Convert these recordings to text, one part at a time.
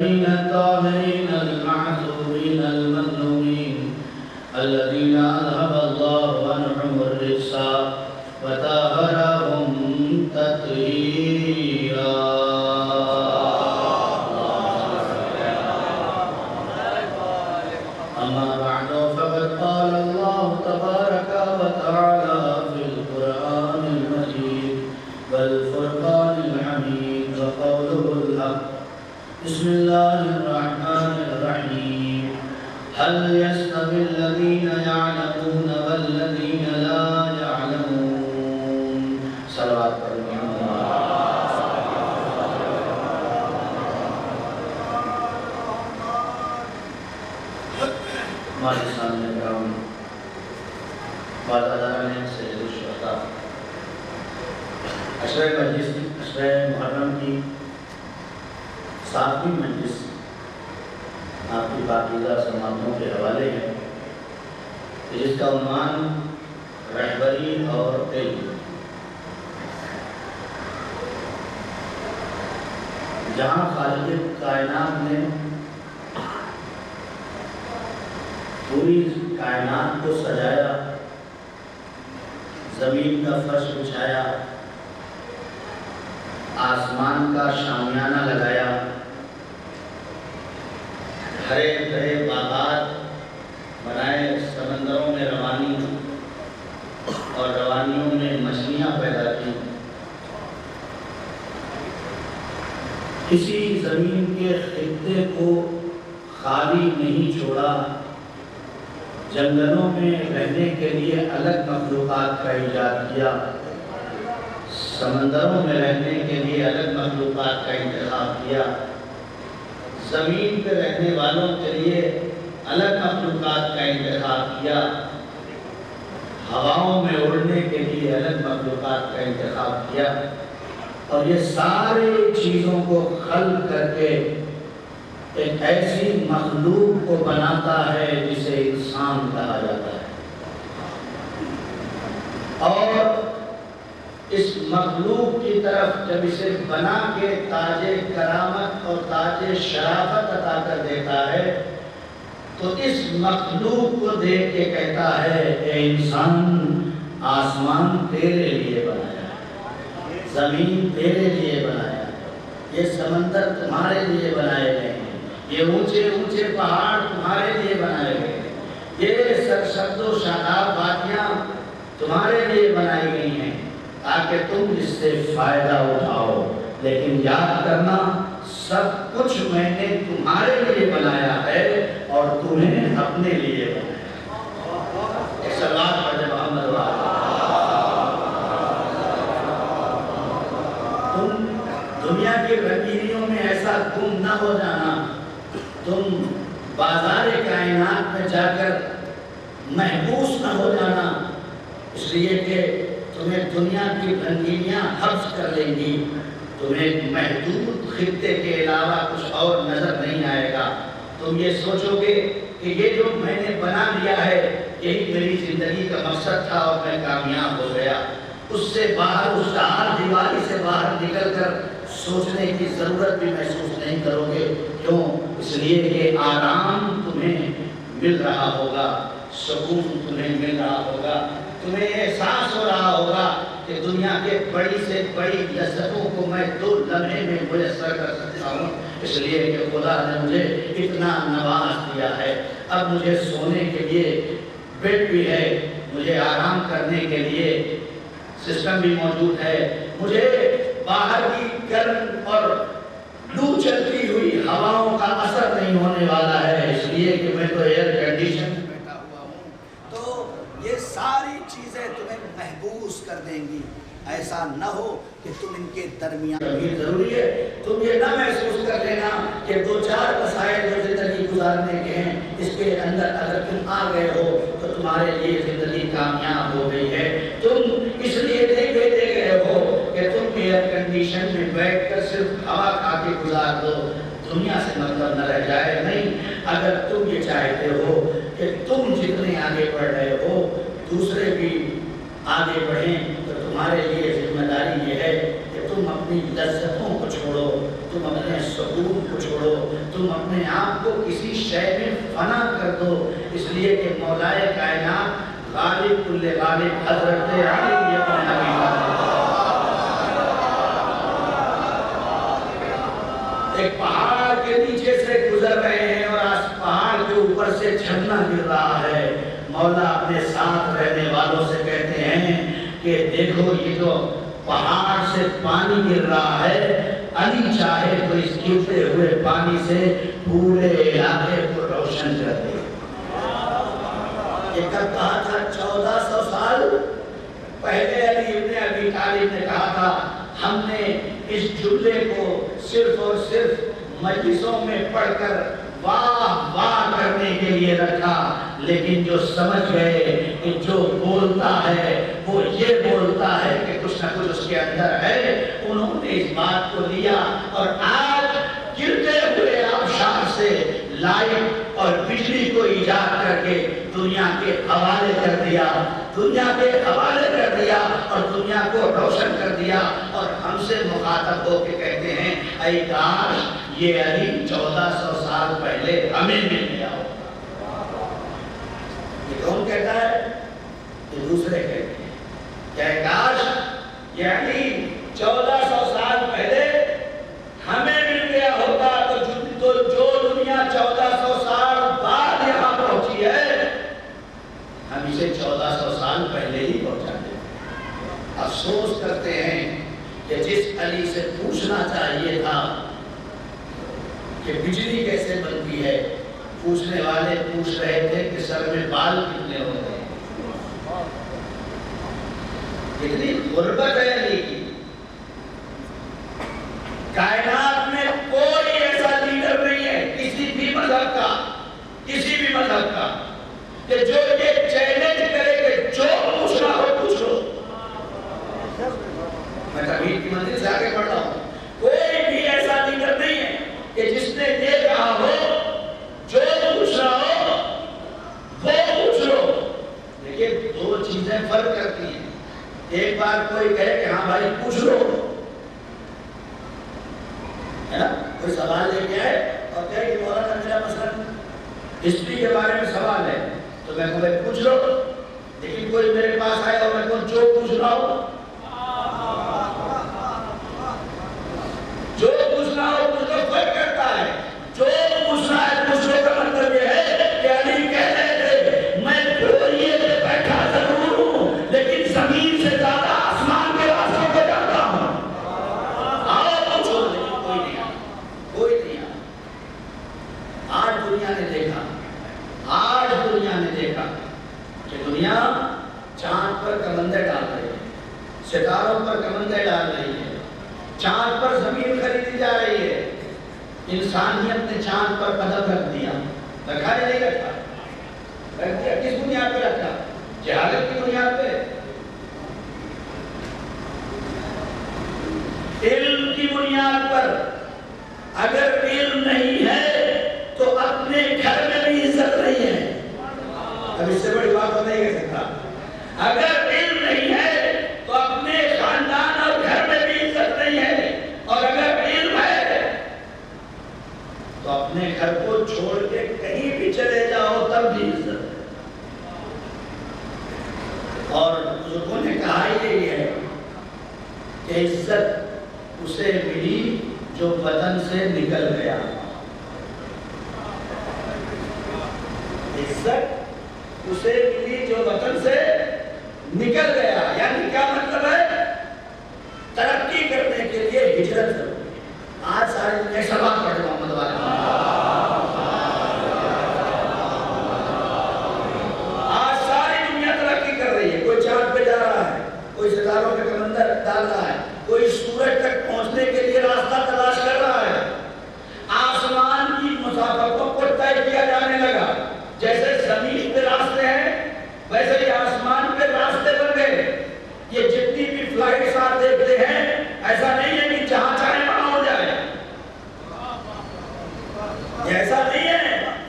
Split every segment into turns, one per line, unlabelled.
الطاهرين المعذورين المظلومين الذين أذهب الله عنهم الرجس وطهرهم تطهيرا. أما بعد فقد قال الله تبارك وتعالى في القرآن المجيد والفرقان الحميد وقوله الحق. بسم الله الرحمن الرحيم. هل يستوي الذين يعلمون والذين لا يعلمون. صلوات پڑھیں. ہمارے سامنے کرام بازاداران سید الشہداء عشرہ مجلس عشرہ محرم کی 7ویں مجلس آپ کی پاکیزہ سماعتوں کے حوالے ہے، جس کا عنوان رہبری اور علم. جہاں خالق کائنات نے پوری کائنات کو سجایا، زمین کا فرش بچھایا، آسمان کا شامیانہ لگایا، ہرے بھرے باغات بنائے، سمندروں میں روانی اور روانیوں میں مچھلیاں پیدا کی، کسی زمین کے خطے کو خالی نہیں چھوڑا، جنگلوں میں رہنے کے لیے الگ مخلوقات کا ایجاد کیا، سمندروں میں رہنے کے لیے الگ مخلوقات کا انتخاب کیا، زمین پہ رہنے والوں کے لیے الگ مخلوقات کا انتخاب کیا، ہواؤں میں اڑنے کے لیے الگ مخلوقات کا انتخاب کیا، اور یہ سارے چیزوں کو خلق کر کے ایک ایسی مخلوق کو بناتا ہے جسے انسان کہا جاتا ہے. اور اس مخلوق کی طرف جب اسے بنا کے تاج کرامت اور تاج شرافت عطا کر دیتا ہے تو اس مخلوق کو دیکھ کے کہتا ہے، اے انسان، آسمان تیرے لیے بنایا ہے، زمین تیرے لیے بنایا ہے، یہ سمندر تمہارے لیے بنائے گئے ہیں، یہ اونچے اونچے پہاڑ تمہارے لیے بنائے گئے ہیں، یہ سرسبز و شاداب وادیاں تمہارے لیے بنائی گئی ہیں تاکہ تم اس سے فائدہ اٹھاؤ. لیکن یاد کرنا، سب کچھ میں نے تمہارے لیے بنایا ہے اور تمہیں اپنے لیے بنایا ہے. ایک صلوات پڑھیں محمد وآلہ. تم دنیا کی رنگینیوں میں ایسا گم نہ ہو جانا، تم بازار کائنات میں جا کر محبوس نہ ہو جانا، اس لیے کہ تمہیں دنیا کی رنگینیاں حبس کر لیں گی، تمہیں ایک محدود خطے کے علاوہ کچھ اور نظر نہیں آئے گا. تم یہ سوچو گے کہ یہ جو میں نے بنا لیا ہے یہی میری زندگی کا مقصد تھا اور میں کامیاب ہو گیا. اس سے باہر، اس چار دیواری سے باہر نکل کر سوچنے کی ضرورت بھی محسوس نہیں کرو گے. کیوں؟ اس لیے کہ آرام تمہیں مل رہا ہوگا، سکون تمہیں مل رہا ہوگا، تمہیں احساس ہو رہا ہوگا کہ دنیا کے بڑی سے بڑی لذتوں کو میں 2 لمحے میں میسر کر سکتا ہوں، اس لیے کہ خدا نے مجھے اتنا نواز دیا ہے. اب مجھے سونے کے لیے بیڈ بھی ہے، مجھے آرام کرنے کے لیے سسٹم بھی موجود ہے، مجھے باہر کی گرم اور لو چلتی ہوئی ہواؤں کا اثر نہیں ہونے والا ہے، اس لیے کہ میں تو ایئر کنڈیشن میں بیٹھا ہوا ہوں. تو یہ ساری چیزیں تمہیں محبوس کر دیں گی. ایسا نہ ہو کہ تم ان کے درمیان بھی ضروری ہے. تم یہ نہ محسوس کر لینا کہ 2-4 مسائل جو زندگی گزارنے کے ہیں اس کے اندر اگر تم آ گئے ہو تو تمہارے لیے زندگی کامیاب ہو گئی ہے. تم اس لیے نہیں بیٹھے گئے ہو کہ تم ایئر کنڈیشن میں بیٹھ کر صرف ہوا کھا کے گزار دو، دنیا سے مطلب نہ رہ جائے. نہیں، اگر تم یہ چاہتے ہو کہ تم جتنے آگے بڑھ رہے ہو دوسرے بھی آگے بڑھیں تو تمہارے لیے ذمہ داری یہ ہے کہ تم اپنی لذتوں کو چھوڑو، تم اپنے سکون کو چھوڑو، تم اپنے آپ کو کسی شے میں فنا کر دو، اس لیے کہ مولائے کائنات غالب کل غالب حضرت علی ابن ابی طالب ایک پہاڑ کے نیچے سے گزر رہے ہیں اور آس پہاڑ کے اوپر سے جھرنا گر رہا ہے۔ مولا اپنے ساتھ رہنے والوں سے کہتے ہیں کہ دیکھو یہ جو پہاڑ سے پانی گر رہا ہے، علی چاہے تو اس گرتے ہوئے پانی سے پورے علاقے کو روشن کر دے۔ یہ کب کہا تھا؟ 1400 سال پہلے علی ابن ابی طالب نے کہا تھا ہم نے اس جملے کو صرف اور صرف مجلسوں میں پڑھ کر واہ واہ کرنے کے لیے رکھا، لیکن جو سمجھ گئے کہ جو بولتا ہے وہ یہ بولتا ہے کہ کچھ نہ کچھ اس کے اندر ہے، انہوں نے اس بات کو لیا اور آج گرتے ہوئے آبشار سے لائٹ اور بجلی کو ایجاد کر کے دنیا کے حوالے کر دیا، دنیا کے حوالے کر دیا اور دنیا کو روشن کر دیا، اور ہم سے مخاطب ہو کے کہتے ہیں اے کاش یہ علی 1400 سال پہلے ہمیں مل گیا ہو۔ یہ کون کہتا ہے؟ یہ دوسرے کہتے ہیں کہ کاش یہ علی 1400 سال پہلے ہمیں مل گیا ہوتا تو جو دنیا 1400 سال بعد یہاں پہنچی ہے ہم اسے 1400 سال پہلے ہی پہنچا دیں۔ افسوس کرتے ہیں کہ جس علی سے پوچھنا چاہیے تھا کہ بجلی کیسے بنتی ہے، پوچھنے والے پوچھ رہے تھے کہ سر میں بال کتنے ہوتے ہیں۔ کتنی غربت ہے علی کی۔ کائنات میں کوئی ایسا لیڈر نہیں ہے کسی بھی مذہب کا کہ جو یہ چیلنج کرے کہ جو پوچھنا ہو پوچھ لو۔ میں توحید کی منزل سے آگے بڑھ رہا ہوں، کوئی بھی ایسا لیڈر نہیں ہے کہ جس نے یہ کہا ہو جو پوچھنا ہو وہ پوچھ لو۔ لیکن دو چیزیں فرق کرتی ہیں، ایک بار کوئی کہے کہ ہاں بھائی پوچھ لو، ہے نا، کوئی سوال لے کے آئے اور کہے کہ مولانا میرا مثلا ہسٹری کے بارے میں سوال ہے تو میں کو پوچھ لو، لیکن کوئی میرے پاس آئے اور میں کو جو پوچھ رہا ہوں جو پوچھنا ہو پوچھ لو، فرق کرتا ہے۔ جو پوچھنا ہے پوچھ لو کا مطلب یہ ہے کہ علی کہہ رہے تھے میں بوریے پہ بیٹھا ضرور ہوں لیکن زمین سے زیادہ آسمان کے راستوں پہ جاتا ہوں۔ آج دنیا نے دیکھا کہ دنیا چاند پر کمندے ڈال رہی ہے، ستاروں پر کمندے ڈال رہی ہے، چاند پر زمین خریدی جا رہی ہے۔ انسانیت نے چاند پر قدم رکھ دیا، رکھا یا نہیں رکھا؟ رکھ دیا۔ کس بنیاد پہ رکھا؟ جہالت کی بنیاد پہ، علم کی بنیاد پر۔ اگر علم نہیں ہے تو اپنے گھر میں بھی عزت نہیں ہے۔ اب اس سے بڑی بات تو نہیں کہہ سکتا۔ اگر علم نہیں ہے تو اپنے خاندان اور گھر میں بھی عزت نہیں ہے، اور اگر علم ہے تو اپنے گھر کو چھوڑ کے کہیں بھی چلے جاؤ تب بھی عزت ہے۔ اور بزرگوں نے کہا یہ ہے کہ عزت اسے ملی جو وطن سے نکل گیا۔ عزت اسے ملی جو وطن سے نکل گیا، یعنی کیا مطلب ہے؟ ترقی کرنے کے لیے ہجرت ضروری ہے۔ آج سارے دنیا سبق پڑھ محمد والے، آج ساری دنیا ترقی کر رہی ہے۔ کوئی چاند پہ جا رہا ہے، کوئی ستاروں پہ کمندر ڈال رہا ہے، کوئی سورج تک پہنچنے کے لیے راستہ تلاش کر رہا ہے۔ آسمان کی مسافتوں کو طے کیا جانے لگا۔ جیسے زمین پہ راستے ہیں ویسے ہی آسمان پہ راستے بن گئے۔ یہ جتنی بھی فلائٹس آپ دیکھتے ہیں ایسا نہیں ہے کہ جہاں چاہے وہاں ہو جائے، ایسا نہیں ہے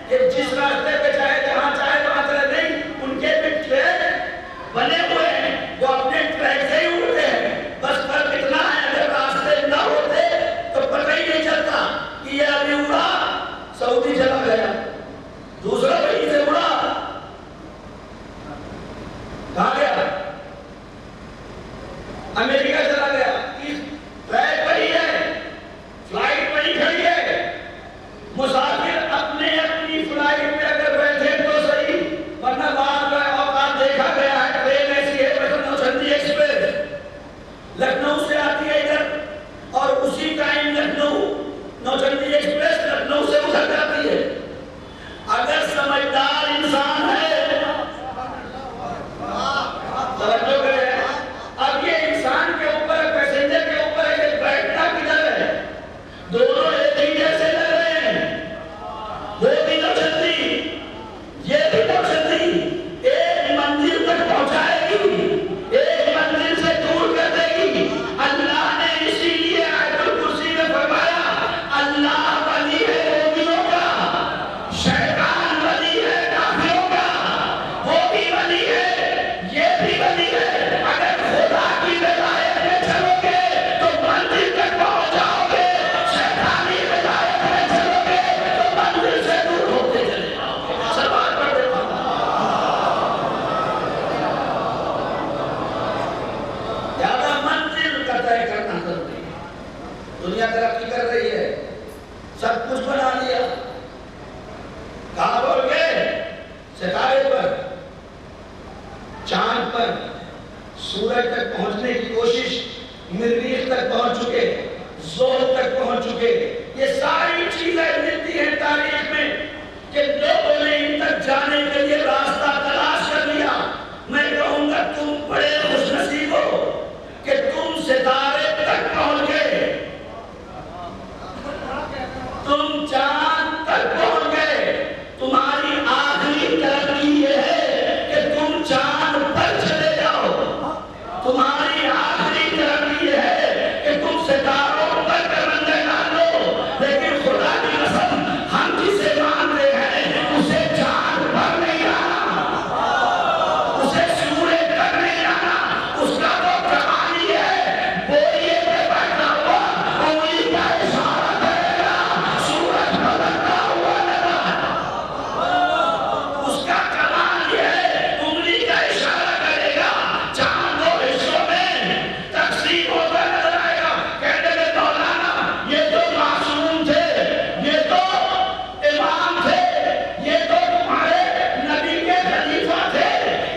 کہ جس راستے پہ چاہے جہاں چاہے وہاں چلے، نہیں، ان کے بھی ٹریک بنے ہوئے ہیں، وہ اپنے ٹریک سے ہی اڑتے ہیں۔ بس فرق اتنا ہے اگر راستے نہ ہوتے تو پتہ ہی نہیں چلتا سعودی چلا گیا، دوسرا وہیں سے اڑا، کہاں گیا؟ امریکہ چلا گیا، فلائٹ وہی ہے، فلائٹ وہی کھڑی ہے، مسافر اپنے اپنی فلائٹ پہ اگر بیٹھے تو صحیح، ورنہ بعد میں اوقات دیکھا گیا ہے ٹرین ایسی ہے مثلا نوچندی ایکسپریس لکھنؤ سے آتی ہے ادھر اور اسی ٹائم لکھنؤ نوچندی ایکسپریس لکھنؤ سے ادھر جاتی ہے۔ اگر سمجھدار انسان ہے توجہ کرے، اب یہ انسان کے اوپر پیسنجر کے اوپر ہے کہ بیٹھنا کدھر ہے، دونوں ایک ہی جیسے لگ رہے ہیں، وہ بھی نوچندی یہ بھی نوچندی، ایک منزل تک پہنچائے گی ایک منزل سے دور کر دے گی۔ اللہ نے اسی لیے آیت الکرسی میں فرمایا اللہ ولی ہے مومنوں کا، شیطان ولی ہے کافروں کا، وہ بھی ولی ہے یہ بھی ولی ہے۔ اگر خدا کی ولایت میں چلو گے تو منزل تک پہنچ جاؤ گے، شیطانی ولایت میں چلو گے تو منزل سے دور ہوتے چلے جاؤ گے۔ سوال پڑھ دے زیادہ منزل کا طے کرنا ضروری ہے۔ دنیا ترقی کر رہی ہے، سب کچھ بنا لیا، کہاں پہنچ گئے؟ ستارے پر، چاند پر، سورج تک پہنچنے کی کوشش، مریخ تک پہنچ چکے، زحل تک پہنچ چکے۔ یہ ساری چیزیں ملتی ہیں تاریخ میں کہ لوگوں نے ان تک جانے کے لیے راستہ تلاش کر لیا۔ میں کہوں گا تم بڑے خوش نصیب ہو کہ تم ستارے تک پہنچ گئے، تم چاند تک پہنچ گئے۔ تمہاری آخری ترقی یہ ہے کہ تم چاند پر چلے جاؤ، تمہاری آخری ترقی یہ ہے کہ تم ستاروں پر کمندیں ڈال لو۔ لیکن خدا کی قسم ہم جسے مانتے ہیں اسے چاند پر نہیں آنا، اسے سورج تک نہیں آنا، اس کا تو کمال ہے بوریے پہ بیٹھا ہوا انگلی کا اشارہ کرے گا، سورج بدلتا ہوا نظر، اس کا کمال یہ ہے انگلی کا اشارہ کرے گا، چاند دو حصوں میں تقسیم ہوتا نظر آئے گا۔ کہتے ہیں مولانا یہ تو معصوم تھے، یہ تو امام تھے، یہ تو تمہارے نبی کے خلیفہ تھے،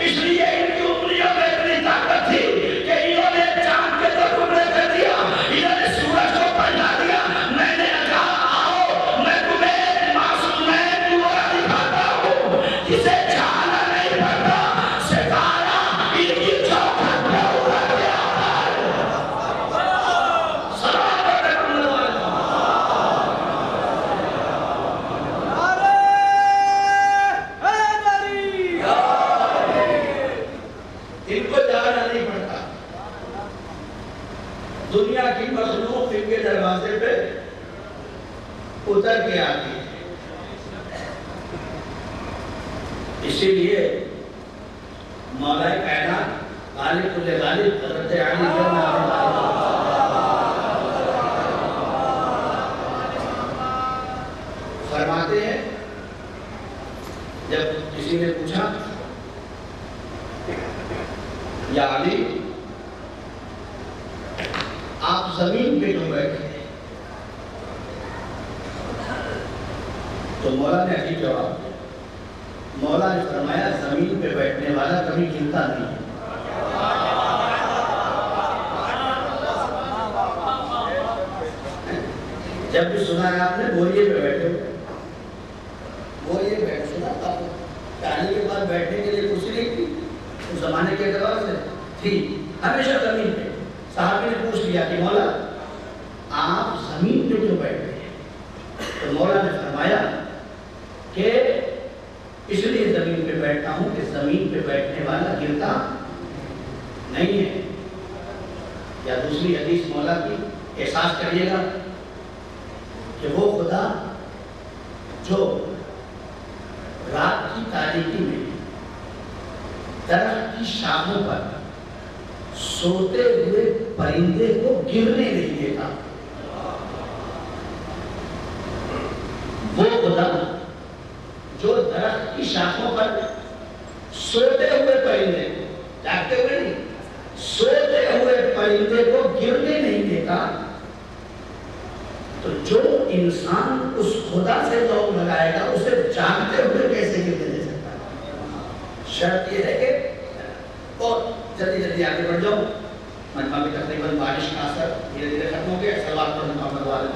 اس لیے ان کی انگلیوں میں اتنی طاقت تھی کہ انہوں نے چاند کے دو ٹکڑے کر دیا، انہوں نے سورج کو پلٹا دیا۔ میں نے کہا آؤ میں تمہیں معصوم پورا دکھاتا ہوں، جسے جانا نہیں پڑتا، ستارہ ان کی چوکھٹ پہ اتر کے آتا ہے۔ سلام علیکم ان کو جانا نہیں پڑتا، دنیا کی مخلوق ان کے دروازے پہ اتر کے آتی ہے۔ اسی لیے مولا کائنات غالب کل غالب حضرت علی فرماتے ہیں، جب کسی نے پوچھا یا علی آپ زمین پہ کیوں بیٹھے ہیں، تو مولا نے عجیب جواب دیا۔ مولا نے فرمایا زمین پہ بیٹھنے والا کبھی گرتا نہیں ہے، جب بھی سنا ہے آپ نے بوریے پہ بیٹھے ہو، بوریے پہ بیٹھے سنا تھا، کہانی کے بعد بیٹھنے کے لیے کرسی نہیں تھی اس زمانے کے اعتبار سے تھی، ہمیشہ زمین پہ۔ صحابی نے پوچھ لیا کہ مولا آپ زمین پہ کیوں بیٹھتے ہیں، تو مولا نے فرمایا کہ اس لیے زمین پہ بیٹھتا ہوں کہ زمین پہ بیٹھنے والا گرتا نہیں ہے۔ یا دوسری حدیث مولا کی احساس کریے گا کہ وہ خدا جو رات کی تاریکی میں درخت کی شاخوں پر سوتے ہوئے پرندے کو گرنے نہیں دیتا، وہ خدا کی شاخوں پر سوتے ہوئے پرندے، جاگتے ہوئے نہیں، سوتے ہوئے پرندے کو گرنے نہیں دیتا، تو جو انسان اس خدا سے دوڑ لگائے گا اسے جاگتے ہوئے کیسے گرنے دے سکتا ہے؟ شرط یہ ہے کہ اور جلدی جلدی آگے بڑھ جاؤ، مجمع میں تقریباً بارش کا اثر دھیرے دھیرے ختم ہو گیا. صلوات پڑھیں محمد والے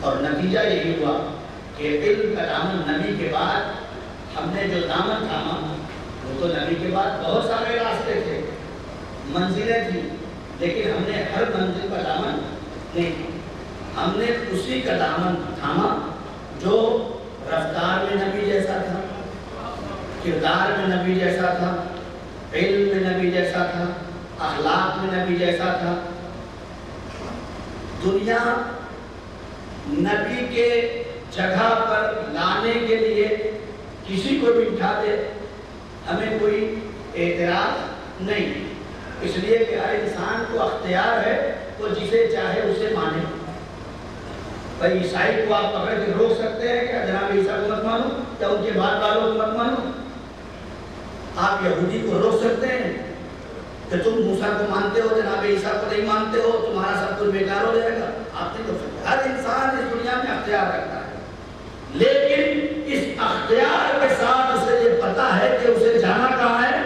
اور نتیجہ یہی ہوا کہ علم کا دامن نبی کے بعد ہم نے جو دامن تھاما وہ تو نبی کے بعد بہت سارے راستے تھے، منزلیں تھیں، لیکن ہم نے ہر منزل کا دامن نہیں تھا. ہم نے اسی کا دامن تھاما جو رفتار میں نبی جیسا تھا، کردار میں نبی جیسا تھا، علم میں نبی جیسا تھا، اخلاق میں نبی جیسا تھا. دنیا نبی کے جگہ پر لانے کے لیے کسی کو بھی اٹھا دے ہمیں کوئی اعتراض نہیں، اس لیے کہ ہر انسان کو اختیار ہے وہ جسے چاہے اسے مانے. بھائی عیسائی کو آپ پکڑ کے روک سکتے ہیں کہ جناب عیسیٰ کو مت مانو یا ان کے بعد والوں کو مت مانو. آپ یہودی کو روک سکتے ہیں کہ تم موسیٰ کو مانتے ہو جناب عیسیٰ کو نہیں مانتے ہو، تمہارا سب کچھ بیکار ہو جائے گا. آپ نہیں کر سکتے. ہر انسان اس دنیا میں اختیار رکھتا ہے، لیکن اس اختیار کے ساتھ اسے یہ پتا ہے کہ اسے جانا کہاں ہے؟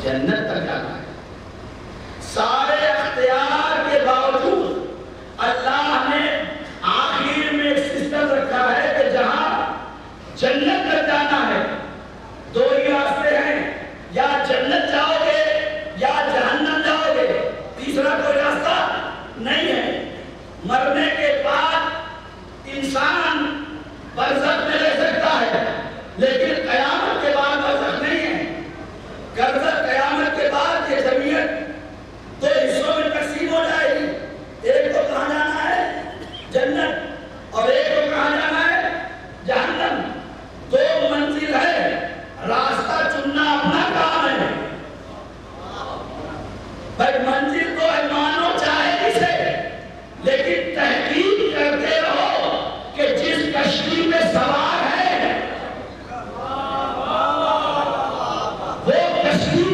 جنت تک جانا ہے. سارے اختیار کے باوجود اللہ نے آخر میں ایک سسٹم رکھا ہے کہ جہاں جنت تک جانا ہے دو ہی راستے ہیں، یا جنت جاؤ گے یا جہنم جاؤ گے، تیسرا کوئی راستہ نہیں ہے. مرنے کے بعد انسان برزخ میں رہ سکتا ہے، لیکن قیامت کے بعد برزخ نہیں ہے. قیامت کے بعد یہ جمعیت دو حصوں میں تقسیم ہو جائے گی. ایک کو کہاں جانا ہے؟ جنت، اور ایک کو کہاں جانا ہے؟ جہنم. دو منزل ہے، راستہ چننا اپنا کام ہے. بھائی منزل تو ہے، مانو چاہے اسے، لیکن تحقیق کرتے رہو کہ جس کشتی میں سوار ہے وہ کشتی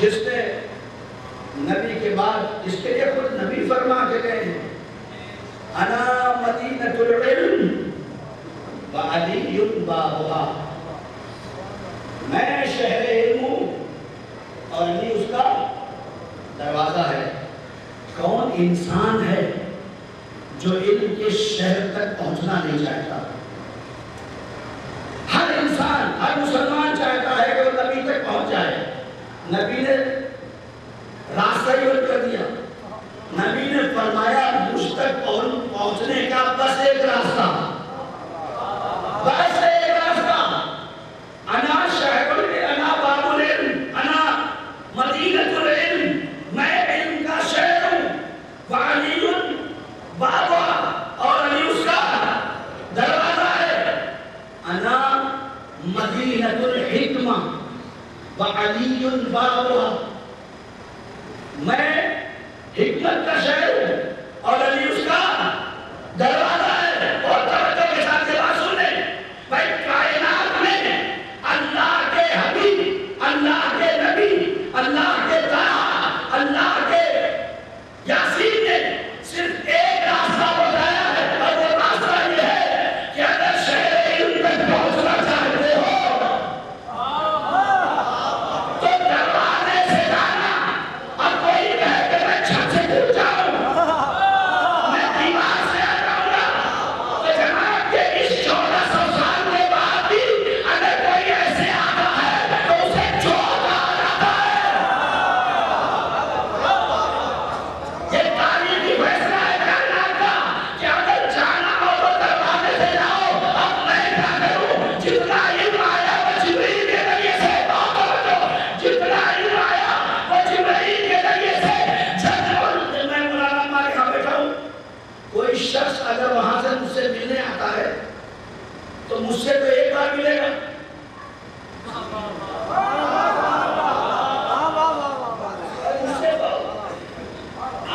جس نے نبی کے بعد، جس کے لیے خود نبی فرما کے گئے ہیں انا مدینۃ العلم وعلی بابها، میں شہر علم ہوں اور علی اس کا دروازہ ہے۔ کون انسان ہے جو علم کے شہر تک پہنچنا نہیں چاہتا؟ ہر انسان، ہر مسلمان چاہتا ہے کہ وہ نبی تک پہنچ جائے۔ نبی نے راستہ ہی بند کر دیا۔ نبی نے فرمایا مجھ تک پہنچنے کا بس ایک راستہ، بس ایک راستہ، انا شہر العلم، انا باب العلم، انا مدینۃ العلم، میں علم کا شہر ہوں، وعلی بابا، اور علی اس کا دروازہ ہے، انا مدینۃ الحکمہ وعلی بابا، میں حکمت کا شہر ہوں اور علی اس کا دروازہ ہے۔ اور توجہ کے ساتھ یہ بات سنیں، بھائی کائنات میں اللہ کے حبیب، اللہ کے نبی، اللہ کے طاہا، اللہ کے یاسین نے صرف ایک راستہ بتایا ہے، اور وہ راستہ یہ ہے کہ اگر شہر علم تک پہنچنا چاہتے ہو تو دروازے سے جانا، اور کوئی کہے کہ میں چھت سے کود جاؤں، میں دیوار سے آ جاؤں گا، تو جناب کے اس 1400 سال کے بعد بھی اگر کوئی ایسے آتا ہے تو اسے چوکا آ جاتا ہے۔ یہ تاریخی فیصلہ ہے کائنات کا کہ اگر جانا ہو تو دروازے سے جاؤ۔ اب میں کیا کروں؟ جتنا علم آیا وہ جبریل کے ذریعے سے، جتنا علم آیا وہ جبریل کے ذریعے سے۔ میں مولانا ہمارے یہاں بیٹھا ہوں، کوئی شخص اگر وہاں سے مجھ سے ملنے آتا ہے تو مجھ سے تو ایک بار ملے گا، مجھ سے تو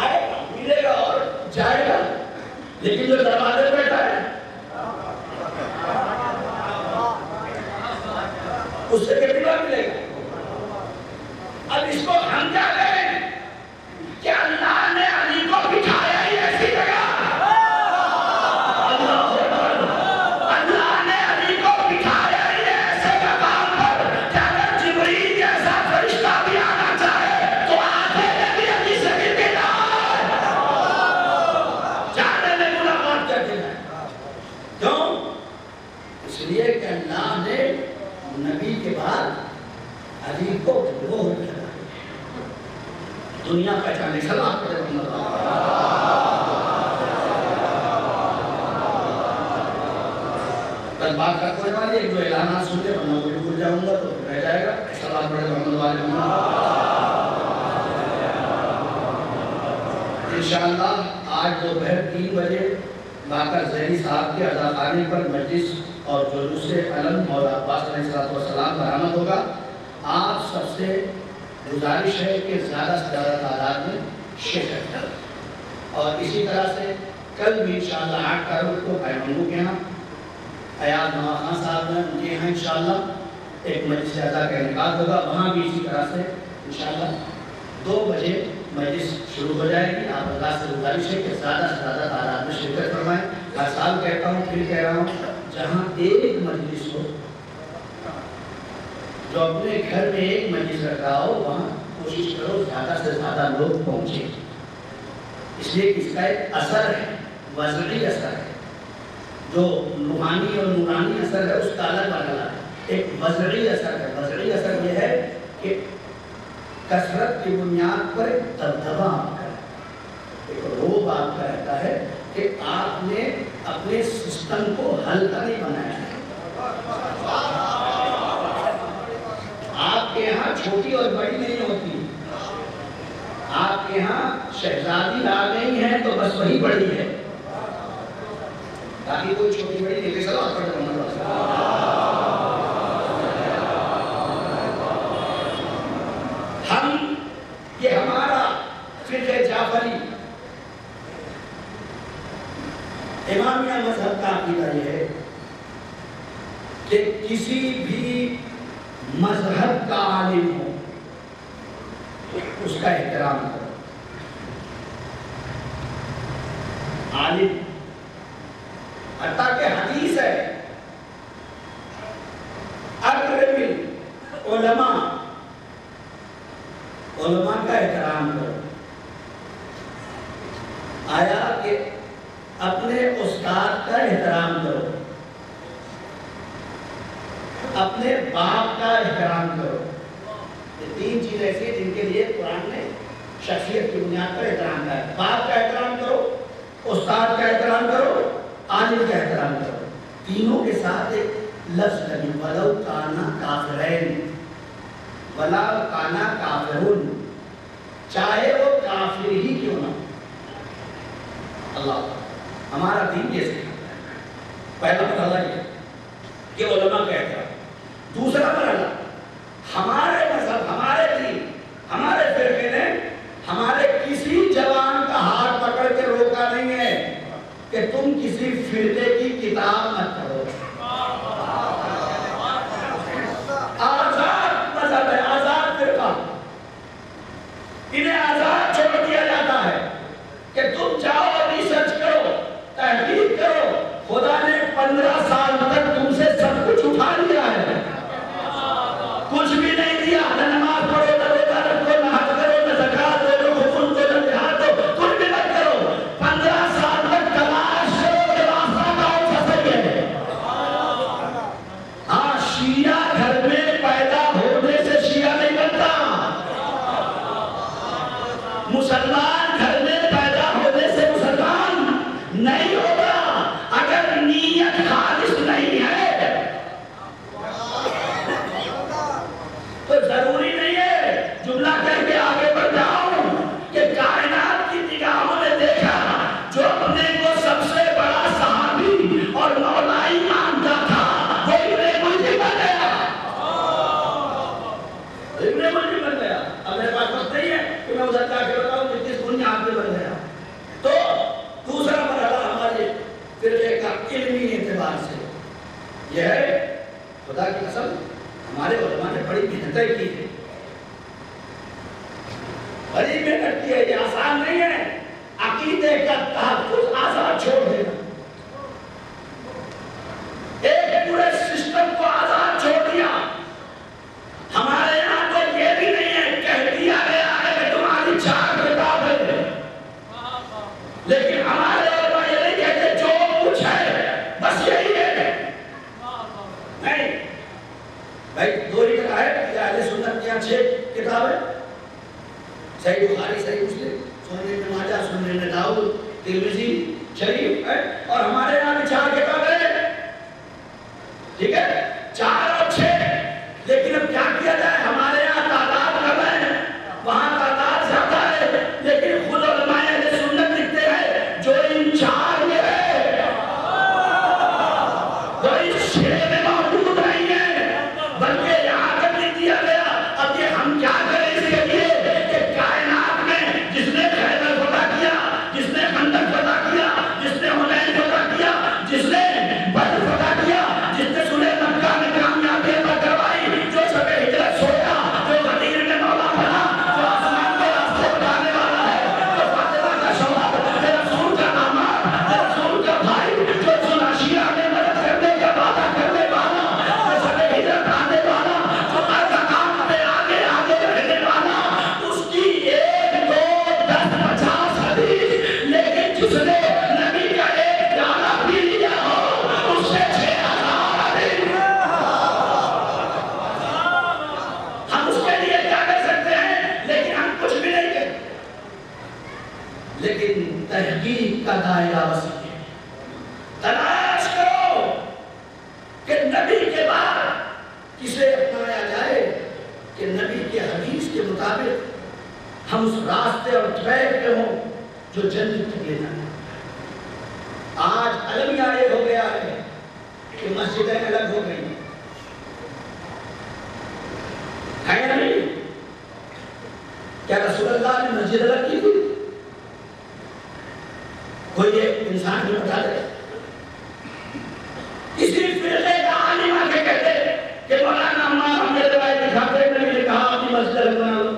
آئے گا، ملے گا اور جائے گا، لیکن جو دروازے پہ بیٹھا ہے اس سے کتنی بار ملے گا؟ اب اس کو ہم کیا کریں کہ اللہ نے علی کو بٹھایا ہی ایسی جگہ، اللہ اکبر، اللہ نے علی کو بٹھایا ہی ایسے مقام پر کہ اگر جبریل جیسا فرشتہ بھی آنا چاہے تو آتے میں بھی علی سے مل کے جائے، جانے میں ملاقات کر کے جائے۔ کیوں؟ اس لیے کہ اللہ نے نبی کے بعد علی کو وہ دنیا پہچانے سلام کرے محمد کل بات کرتے ہوئے والی ایک دو اعلانات سنتے ورنہ کوئی بھول جاؤں گا تو رہ جائے گا۔ سلام پڑھے محمد والے محمد۔ انشاءاللہ آج دوپہر 3 بجے باقر زہری صاحب کے عزاخانے پر مجلس اور جلوس علم مولا عباس علیہ السلام برآمد ہوگا۔ آپ سب سے گزارش ہے کہ زیادہ سے زیادہ تعداد میں شرکت کریں، اور اسی طرح سے کل بھی انشاءاللہ 8 تاریخ کو بھائی منگو کے ہاں ایاز نواز خان صاحب نے ان کے یہاں انشاءاللہ ایک مجلس اعزا کا انعقاد ہوگا، وہاں بھی اسی طرح سے انشاءاللہ 2 بجے مجلس شروع ہو جائے گی۔ آپ اللہ سے گزارش ہے کہ زیادہ سے زیادہ تعداد میں شرکت فرمائیں۔ ہر سال کہتا ہوں، پھر کہہ رہا ہوں، جہاں ایک مجلس ہو، جو اپنے گھر میں ایک مجلس رکھ رہا ہو، وہاں کوشش کرو زیادہ سے زیادہ لوگ پہنچے، اس لیے اس کا ایک اثر ہے، وضعی اثر ہے۔ جو روحانی اور نورانی اثر ہے اس کا الگ مرحلہ ہے، ایک وضعی اثر ہے۔ وضعی اثر یہ ہے کہ کثرت کی بنیاد پر ایک دبدبہ آپ کا ہے، ایک روب آپ کا رہتا ہے کہ آپ نے اپنے سسٹم کو ہلکا نہیں بنایا ہے۔ آپ کے یہاں چھوٹی اور بڑی نہیں ہوتی، آپ کے یہاں شہزادی آ گئی ہے تو بس وہی بڑی ہے، باقی کوئی چھوٹی بڑی نہیں۔ چلو آپ پڑھ رہے ہم، یہ ہمارا فقہ جعفری امامیہ مذہب کا عقیدہ یہ ہے کہ کسی بھی مذہب کا عالم ہو، اس کا احترام کرو. عالم حتیٰ کہ حدیث ہے اکرم العلماء، علماء کا احترام کرو. آیا کہ اپنے استاد کا احترام کرو، اپنے باپ کا احترام کرو. یہ تین چیز ایسی ہیں جن کے لیے قرآن نے شخصیت کی بنیاد پر احترام کا ہے. باپ کا احترام کرو، استاد کا احترام کرو، عالم کا احترام کرو. تینوں کے ساتھ ایک لفظ لگی، وَلَوْ كَانَا كَافِرَيْنِ وَلَوْ كَانَا كَافِرُونَ، چاہے وہ کافر ہی کیوں نہ. اللہ ہمارا دین یہ سکھاتا ہے. پہلا مرحلہ یہ کہ علماء کا احترام. دوسرا مرحلہ ہمارے مذہب، ہمارے دین، ہمارے فرقے نے ہمارے کسی جوان کا ہاتھ پکڑ کے روکا نہیں ہے کہ تم کسی فرقے کی کتاب مت پڑھو. آزاد مذہب ہے، آزاد فرقہ. انہیں آزاد چھوڑ دیا جاتا ہے کہ تم جاؤ ریسرچ کرو، تحقیق کرو. خدا نے 15 سال تک تم سے سب کچھ اٹھا لیا ہے، کچھ بھی نہیں دیا. نہ نماز پڑھو، نہ روزہ رکھو، نہ حج کرو، نہ زکات دو، نہ خون دو، نہ جہاد دو، کچھ بھی مت کرو. 15 سال تک تلاش کرو کہ راستہ کون سا صحیح ہے. ہاں، شیعہ گھر میں پیدا ہونے سے شیعہ نہیں بنتا. مسلمان گھر میں پیدا ہونے سے مسلمان نہیں ہوگا. اگر نیت خالص نہیں ہے تو ضروری نہیں ہے جملہ کہہ کے آگے بڑھ جاؤں کہ کائنات کی نگاہوں نے دیکھا جو اپنے کو سب سے بڑا صحابی اور مولائی مانتا تھا وہ ابن ملجم بن گیا. ابن ملجم بن گیا. اب میرے پاس وقت نہیں ہے کہ میں ادھر جا کے بتاؤں کہ کس دنیا آپ میں بن گیا. تو دوسرا مرحلہ ہمارے فرقے کا علمی اعتبار سے یہ ہے، خدا کی قسم ہمارے علماء نے بڑی محنتیں کی ہے، بڑی محنت کی ہے. یہ آسان نہیں ہے عقیدے کا تحفظ آزاد چھوڑ دینا، ایک پورے سسٹم کو آزاد چھوڑ دیا. ہمارے یہاں تو یہ بھی نہیں ہے، کہہ دیا گیا ہے کہ تمہاری 4 کتاب ہے، لیکن ہمارے علماء یہ نہیں کہتے جو کچھ ہے بس یہی ہے. نہیں بھائی، 2 ہی طرح ہے کہ اہل سنت کے یہاں 6 کتابیں، صحیح بخاری، صحیح مسلم، سنن ابن ماجہ، سنن ابن داؤد، ترمذی شریف ہے. اور ہمارے یہاں بھی 4 کتابیں ہیں، ٹھیک ہے، 4 اور 6. لیکن اب کیا کیا جائے، ہمارے یہاں تعداد کم ہے، وہاں تعداد زیادہ ہے. لیکن خود علماء اہل سنت لکھتے ہیں جو ان 4 میں ہے وہ اس 6 میں موجود نہیں ہے، بلکہ یہاں تک لکھ دیا گیا. اب یہ ہم کیا کریں اس کے لیے کہ کائنات میں جس نے خیبر فتح کیا، جس نے خندق فتح کیا، جس نے حنین فتح کیا، جس نے بدر فتح کیا، جس نے صلح مکہ میں کامیابی عطا کروائی، جو شب ہجرت سویا، جو غدیر میں مولا بنا، جو آسمان کے راستے بتانے والا ہے، جو فاطمہ کا شوہر، جو رسول کا داماد، جو رسول کا بھائی، جو سناشیہ میں مدد کرنے کا وعدہ کرنے والا، جو شب ہجرت آنے والا، جو ہر مقام پہ آگے آگے رہنے والا، اس کی 1 2 10 50 حدیث، لیکن جس نے نبی کا ایک پیالہ پی لیا ہو اس سے 6000 حدیث. ہم اس کے لیے کیا کر سکتے ہیں، لیکن ہم کچھ بھی نہیں کرتے. لیکن تحقیق کا دائرہ وسیع ہے. تلاش کرو کہ نبی کے بعد کسے اپنایا جائے کہ نبی کے حدیث کے مطابق ہم اس راستے اور ٹریک پہ ہوں جو جنت تک لے جانا. آج المیہ یہ ہو گیا ہے کہ مسجدیں الگ ہو گئی ہیں، نہیں؟ کیا رسول اللہ نے مسجد الگ کی تھی؟ کوئی ایک انسان بھی بتا دے. کسی فرقے کا عالم آ کے کہتے کہ مولانا عمار ہمیں روایت دکھاتے ہیں، نبی نے کہا اپنی مسجد الگ بنا لو.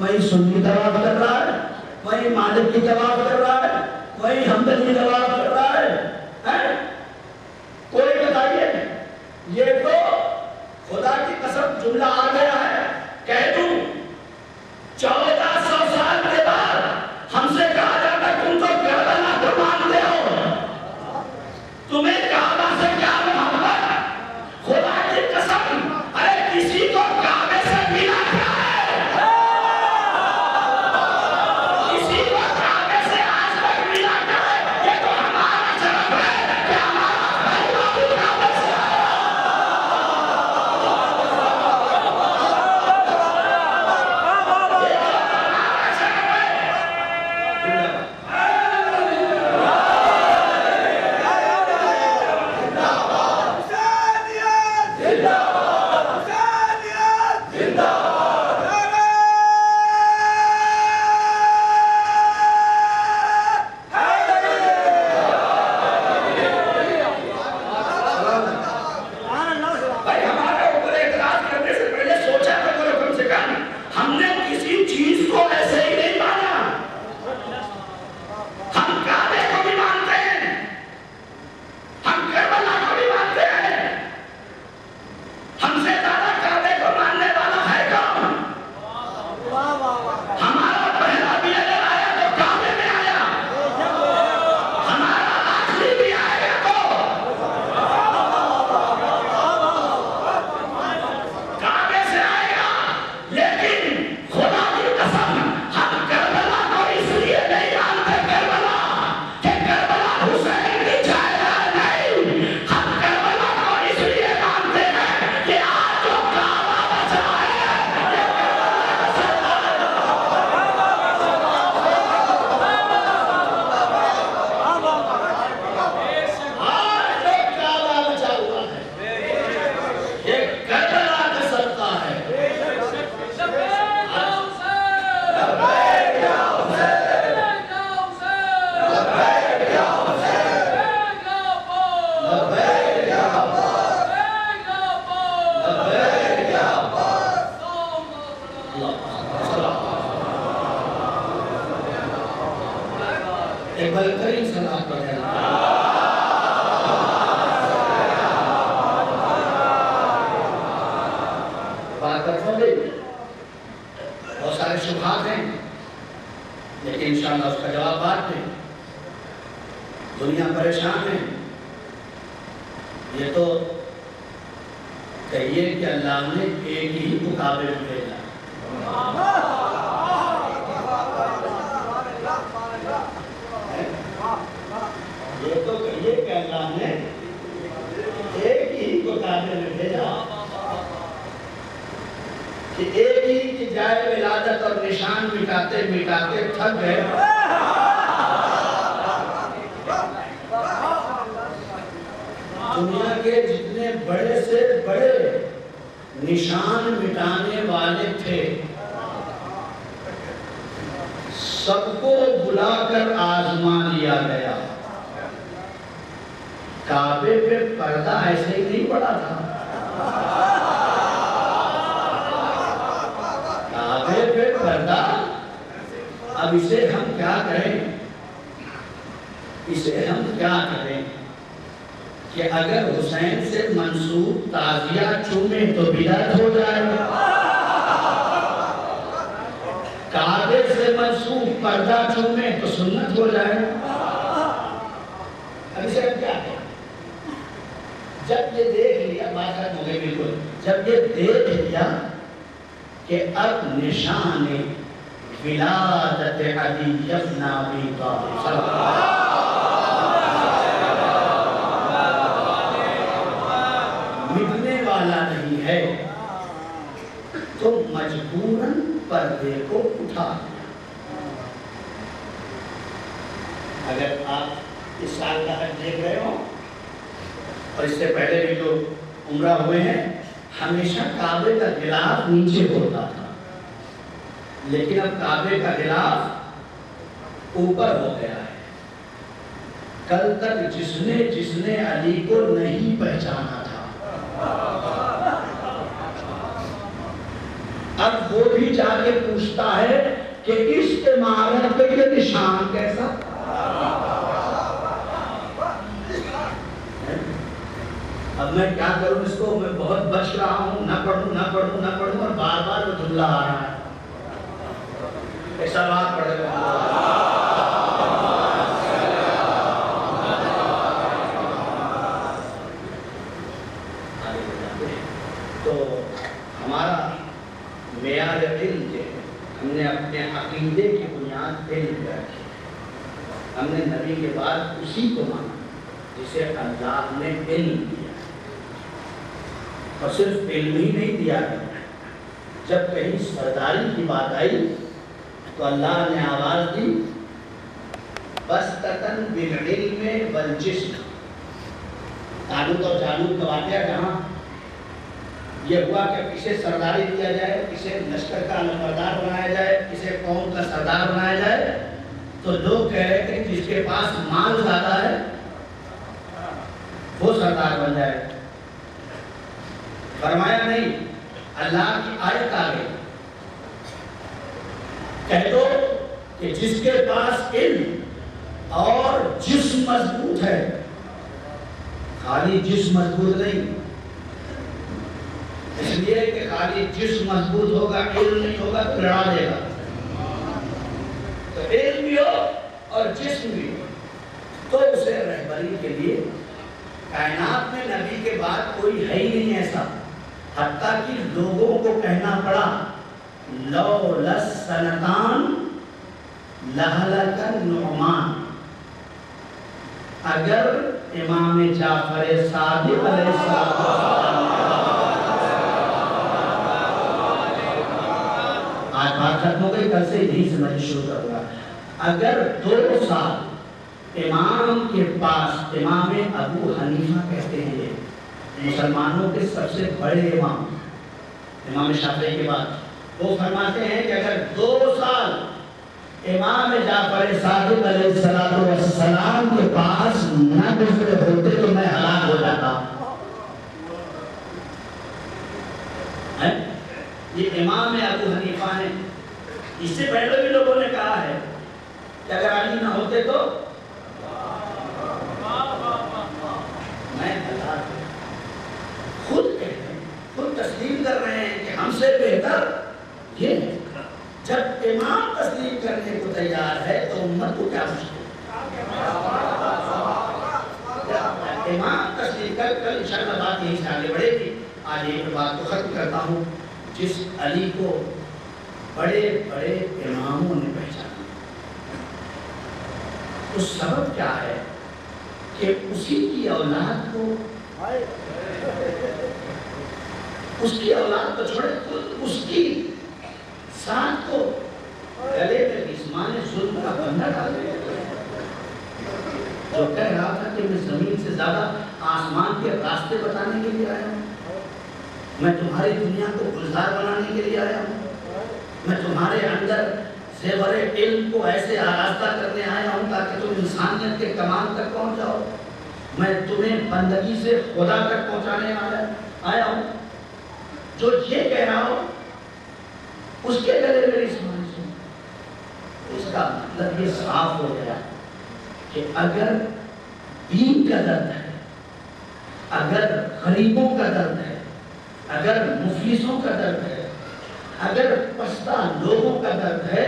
وہیں سنی طواف کر رہا ہے، وہیں مالک کی طواف کر رہا ہے، وہیں حنبلی طواف کر رہا ہے۔ کوئی بتائیے، یہ تو خدا کی قسم جملہ آ گیا ہے، کہہ دوں 1400 سال کے بعد ہم سے کہا جاتا تم تو کربلا کو مانتے ہو، تمہیں کعبہ سے کیا محبت؟ خدا کی قسم ارے کسی کو کعبے سے ملا کیا ہے؟ کسی کو کعبے سے آج تک ملا کیا ہے؟ یہ تو ہمارا شرف ہے کہ ہمارا خلیفہ بھی کعبے سے آیا۔ ایک بہترین سلام پڑھیں۔ بات کرتا ہوں بہت سارے شبہات ہیں لیکن انشاءاللہ اس کا جواب بعد میں۔ دنیا پریشان ہے، یہ تو کہیے کہ اللہ نے ایک ہی مقابل بھیجا، یہ تو کہیے کہ اللہ نے ایک ہی کو قابل میں بھیجا کہ ایک ہی کی جائے ولادت اور نشان مٹاتے مٹاتے تھک گئے۔ دنیا کے جتنے بڑے سے بڑے نشان مٹانے والے تھے سب کو بلا کر آزما لیا گیا۔ کعبے پہ پردہ ایسے ہی نہیں پڑا تھا، کعبے پہ پردہ، اب اسے ہم کیا کریں، اسے ہم کیا کریں کہ اگر حسین سے منسوب تعزیہ چومیں تو بدعت ہو جائے، کعبے سے منسوب پردہ چومیں تو سنت ہو جائے۔ اب اسے ہم کیا کریں؟ جب یہ دیکھ لیا، بات ہو گئی بالکل، جب یہ دیکھ لیا کہ اب نشان ولادت علی بن ابی طالب مٹنے والا نہیں ہے تو مجبوراً پردے کو اٹھا دیا۔ اگر آپ اس سال کا حج دیکھ رہے ہو اور اس سے پہلے بھی جو عمرہ ہوئے ہیں، ہمیشہ کعبے کا غلاف نیچے ہوتا تھا، لیکن اب کعبے کا غلاف اوپر ہو گیا ہے۔ کل تک جس نے علی کو نہیں پہچانا تھا، اب وہ بھی جا کے پوچھتا ہے کہ اس عمارت پہ یہ نشان کیسا؟ اب میں کیا کروں اس کو؟ میں بہت بچ رہا ہوں، نہ پڑھوں اور بار بار وہ جملہ آ رہا ہے. ایسا بات پڑھے گا تو ہمارا معیار علم جو ہے، ہم نے اپنے عقیدے کی بنیاد علم پہ رکھی. ہم نے نبی کے بعد اسی کو مانا جسے اللہ نے علم دیا. اور صرف علم ہی نہیں دیا، جب کہیں سرداری کی بات آئی تو اللہ نے آواز دی بستتن بالعلم والجسم. طالوت اور جالوت کا واقعہ جہاں یہ ہوا کہ کسے سرداری دیا جائے، کسے لشکر کا علمبردار بنایا جائے، کسے قوم کا سردار بنایا جائے، تو لوگ کہہ رہے کہ جس کے پاس مال زیادہ ہے وہ سردار بن جائے. فرمایا نہیں، اللہ کی آیت آ گئی، کہہ دو کہ جس کے پاس علم اور جسم مضبوط ہے. خالی جسم مضبوط نہیں، اس لیے کہ خالی جسم مضبوط ہوگا علم نہیں ہوگا تو لڑا دے گا. تو علم بھی ہو اور جسم بھی ہو تو اسے رہبری کے لیے کائنات میں نبی کے بعد کوئی ہے ہی نہیں ایسا. حتیٰ کہ لوگوں کو کہنا پڑا لولا السنتان لہلک النعمان. اگر امام جعفر صادق علیہ السلام، آج بات ختم ہو گئی، کل سے یہی سمجھ شروع کروں گا. اگر 2 سال امام کے پاس، امام ابو حنیفہ کہتے ہیں یہ مسلمانوں کے سب سے بڑے امام، امام شافعی کے بعد، وہ فرماتے ہیں کہ اگر 2 سال امام جعفر صادق علیہ السلام کے پاس نہ گزرے ہوتے تو میں ہلاک ہو جاتا. یہ امام ابو حنیفہ ہیں. اس سے پہلے بھی لوگوں نے کہا ہے کہ اگر علی نہ ہوتے تو میں ہلاک. خود کہتے ہیں، خود تسلیم کر رہے ہیں کہ ہم سے بہتر یہ ہے. جب امام تسلیم کرنے کو تیار ہے تو امت کو کیا مشکل؟ امام تسلیم کل انشاءاللہ بات یہیں سے آگے بڑھے گی. آج ایک بات کو ختم کرتا ہوں. جس علی کو بڑے بڑے اماموں نے پہچانا، اس سبب کیا ہے کہ اسی کی اولاد کو، اس کی اولاد کو چھوڑے خود اس کی ساتھ کو گلے میں جسمان ظلم کا بندہ ڈال دیا. جو کہہ رہا تھا کہ میں زمین سے زیادہ آسمان کے راستے بتانے کے لیے آیا ہوں، میں تمہاری دنیا کو گلزار بنانے کے لیے آیا ہوں، میں تمہارے اندر زیور علم کو ایسے آراستہ کرنے آیا ہوں تاکہ تم انسانیت کے کمال تک پہنچ جاؤ. میں تمہیں بندگی سے خدا تک پہنچانے آیا ہوں. جو یہ کہہ رہا ہو اس کے گلے میری سمجھ سن. اس کا مطلب یہ صاف ہو گیا کہ اگر دین کا درد ہے، اگر غریبوں کا درد ہے، اگر مفلسوں کا درد ہے، اگر پستہ لوگوں کا درد ہے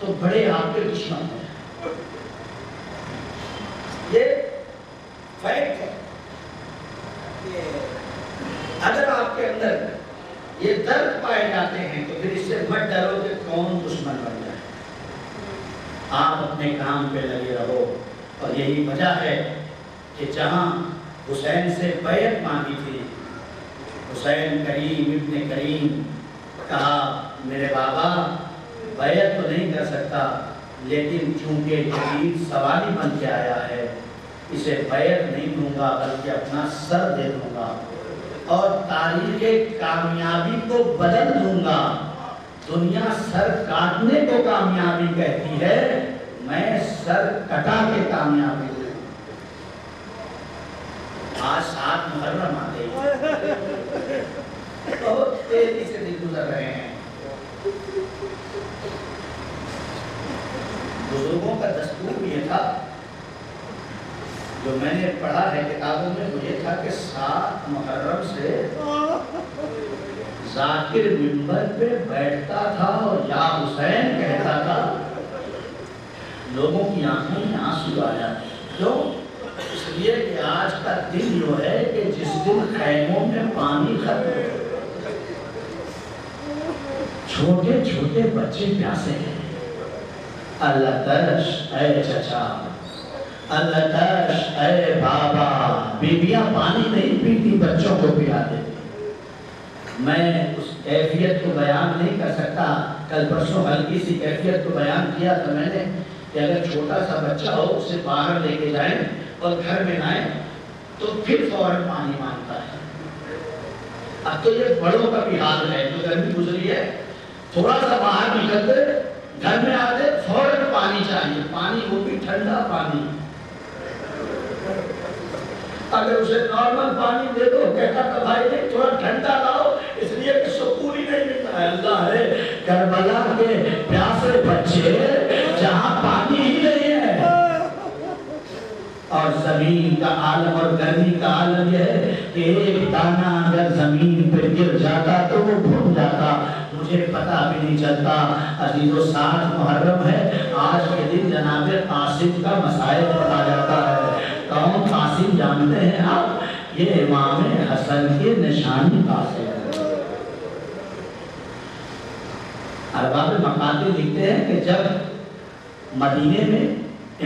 تو بڑے آپ کے دشمن ہیں. یہ فیکٹ ہے. اگر آپ کے اندر یہ درد پائے جاتے ہیں تو پھر اس سے مت ڈرو کہ کون دشمن بن جائے. آپ اپنے کام پہ لگے رہو. اور یہی وجہ ہے کہ جہاں حسین سے بیعت مانگی تھی، حسین کریم ابن کریم کہا میرے بابا بیعت تو نہیں کر سکتا، لیکن چونکہ جدید سوالی بن کے آیا ہے اسے بیعت نہیں دوں گا بلکہ اپنا سر دے دوں گا اور تاریخ کامیابی کو بدل دوں گا. دنیا سر کاٹنے کو کامیابی کہتی ہے، میں سر کٹا کے کامیابی دوں. آج 7 محرم آ گئی، بہت تیزی سے دن گزر رہے ہیں. بزرگوں کا دستور یہ تھا، جو میں نے پڑھا ہے کتابوں میں، وہ یہ تھا کہ 7 محرم سے ذاکر منبر پہ بیٹھتا تھا اور یا حسین کہتا تھا، لوگوں کی آنکھوں میں آنسو آ جاتے۔ کیوں؟ اس لیے کہ آج کا دن جو ہے کہ جس دن خیموں میں پانی ختم ہو، چھوٹے چھوٹے بچے پیاسے ہیں، اللہ ترش اے چچا، اللہ ترش اے بابا، بیویاں پانی نہیں پیتی، بچوں کو پلاتے۔ میں اس کیفیت کو بیان نہیں کر سکتا، کل پرسوں ہلکی سی کیفیت کو بیان کیا تھا میں نے کہ اگر چھوٹا سا بچہ ہو اسے باہر لے کے جائیں اور گھر میں آئیں تو پھر فوراً پانی مانگتا ہے۔ اب تو یہ بڑوں کا بھی حال ہے، جو گرمی گزری ہے، تھوڑا سا باہر نکلتے گھر میں آتے فوراً پانی چاہیے، پانی وہ بھی ٹھنڈا پانی۔ اگر اسے نارمل پانی دے دو کہتا کہ بھائی نہیں تھوڑا ٹھنڈا لاؤ، اس لیے کہ سکون ہی نہیں ملتا ہے۔ اللہ ہے کربلا کے پیاسے بچے جہاں پانی ہی نہیں ہے، اور زمین کا عالم اور گرمی کا عالم یہ ہے کہ ایک دانہ اگر زمین پہ گر جاتا تو وہ بھون جاتا، مجھے پتہ بھی نہیں چلتا۔ عزیزو 7 محرم ہے، آج کے دن جناب قاسم کا مسائل پڑھا جاتا ہے۔ کون قاسم جانتے ہیں آپ؟ یہ امام حسن کے نشانی قاسم ہے۔ ارباب مقاتل لکھتے ہیں کہ جب مدینے میں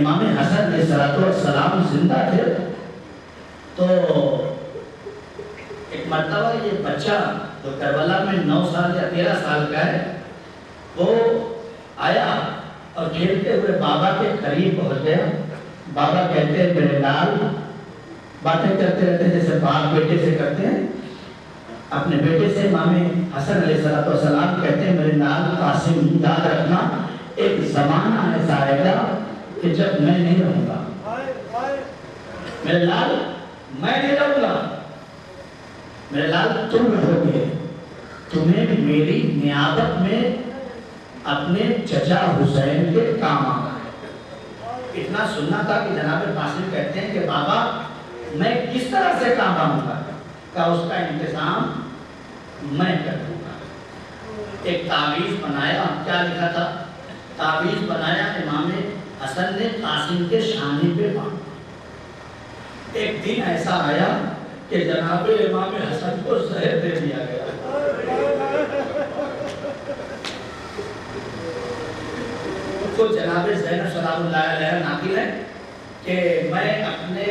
امام حسن علیہ السلام زندہ تھے تو ایک مرتبہ یہ بچہ جو کربلا میں 9 سال یا 13 سال کا ہے، وہ آیا اور کھیلتے ہوئے بابا کے قریب پہنچ گیا۔ بابا کہتے ہیں میرے لال، باتیں کرتے رہتے ہیں جیسے باپ بیٹے سے کرتے ہیں، اپنے بیٹے سے امام حسن علیہ السلام کہتے ہیں میرے لال قاسم، یاد رکھنا ایک زمانہ ایسا آئے گا کہ جب میں نہیں رہوں گا، میرے لال میں نہیں رہوں گا، میرے لال تم رہو گے، تمہیں میری نیابت میں اپنے چچا حسین کے کام آنا ہے۔ اتنا سننا تھا کہ جناب قاسم کہتے ہیں کہ بابا میں کس طرح سے کام آؤں گا، کہ اس کا انتظام میں کر دوں گا۔ ایک تعویذ بنایا، کیا لکھا تھا؟ تعویذ بنایا امام حسن نے قاسم کے شانے پہ باندھا۔ ایک دن ایسا آیا کہ جناب امام حسن کو زہر دے دیا گیا۔ تو جناب زینب سلام اللہ علیہ ناقل ہے کہ میں اپنے